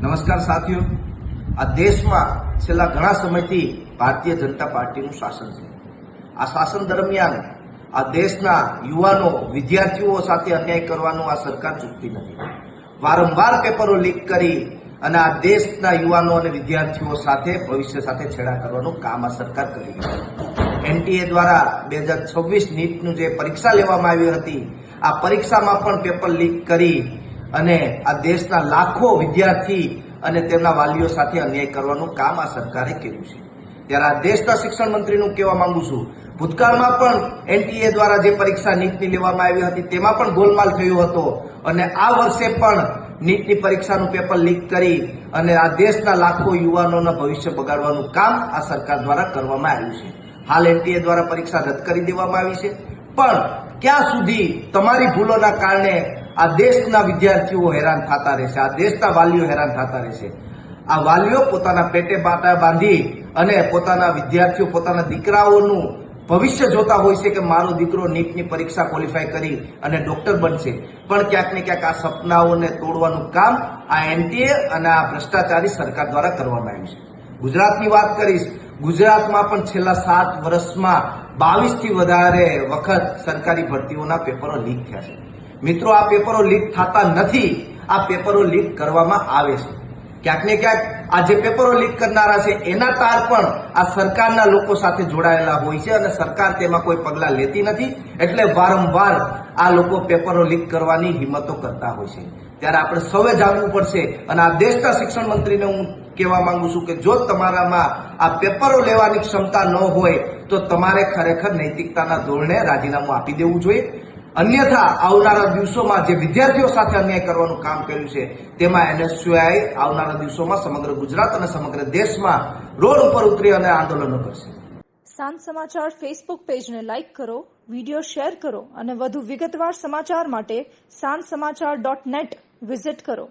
નમસ્કાર સાથીઓ, આ દેશમાં છેલ્લા ઘણા સમયથી ભારતીય જનતા પાર્ટીનું શાસન છે। આ શાસન દરમિયાન આ દેશના યુવાનો વિદ્યાર્થીઓ સાથે અન્યાય કરવાનું આ સરકાર ચૂકતી નથી। વારંવાર પેપરો લીક કરી અને આ દેશના યુવાનો અને વિદ્યાર્થીઓ સાથે ભવિષ્ય સાથે છેડા કરવાનું કામ આ સરકાર કરી રહી છે। એનટીએ દ્વારા 2026 નીટનું જે પરીક્ષા લેવામાં આવી હતી, આ પરીક્ષામાં પણ પેપર લીક કરી અને આ દેશના લાખો વિદ્યાર્થી અને તેમના વાલીઓ સાથે અન્યાય કરવાનું કામ આ સરકારે કર્યું છે। ત્યારે આ દેશના શિક્ષણ મંત્રીનું કહેવા માંગુ છું, ભૂતકાળમાં પણ એનટીએ દ્વારા જે પરીક્ષા નીટની લેવામાં આવી હતી તેમાં પણ ગોલમાલ થયો હતો અને આ વર્ષે પણ નીટની પરીક્ષાનું પેપર લીક કરી અને આ દેશના લાખો યુવાનોના ભવિષ્ય બગાડવાનું કામ આ સરકાર દ્વારા કરવામાં આવ્યું છે। હાલ એનટીએ દ્વારા પરીક્ષા રદ કરી દેવામાં આવી છે, પણ ક્યાં સુધી તમારી ભૂલોના કારણે આ દેશના વિદ્યાર્થીઓ હેરાન થતા રહેશે, આ દેશના વાલીઓ હેરાન થતા રહેશે। આ વાલીઓ પોતાના પેટે બાટા બાંધી અને પોતાના વિદ્યાર્થીઓ પોતાના દીકરાઓનું ભવિષ્ય જોતા હોય છે કે મારો દીકરો નીટની પરીક્ષા ક્વોલિફાય કરી અને ડોક્ટર બનશે, પણ ક્યાંક ને ક્યાંક આ સપનાઓને તોડવાનું કામ આ એનટીએ અને આ ભ્રષ્ટાચારી સરકાર દ્વારા કરવામાં આવ્યું છે। ગુજરાતની વાત કરીશ, ગુજરાતમાં પણ છેલ્લા 7 વર્ષમાં 22 થી વધારે વખત સરકારી ભરતીઓના પેપરો લીક થયા છે। મિત્રો, આ પેપરો લીક થતા નથી, આ પેપરો લીક કરવામાં આવે છે। ક્યાંક ને ક્યાંક આ જે પેપરો લીક કરનારા છે એના તાર પણ આ સરકારના લોકો સાથે જોડાયેલા હોય છે અને સરકાર તેમાં કોઈ પગલાં લેતી નથી, એટલે વારંવાર આ લોકો પેપરો લીક કરવાની હિંમતો કરતા હોય છે। ત્યારે આપણે સૌએ જાગવું પડશે અને આ દેશના શિક્ષણ મંત્રીને હું કહેવા માંગુ છું કે જો તમારામાં આ પેપરો લેવાની ક્ષમતા ન હોય તો તમારે ખરેખર નૈતિકતાના ધોરણે રાજીનામું આપી દેવું જોઈએ। અન્યથા આવનારા દિવસોમાં જે વિદ્યાર્થીઓ સાથે અન્યાય કરવાનું કામ કર્યું છે તેમાં એનએસયુઆઈ આવનારા દિવસોમાં સમગ્ર ગુજરાત અને સમગ્ર દેશમાં રોડ ઉપર ઉતરી અને આંદોલનો કરશે। સાંજ સમાચાર ફેસબુક પેજને લાઇક કરો, વિડીયો શેર કરો અને વધુ વિગતવાર સમાચાર માટે sanssamachar.net વિઝિટ કરો।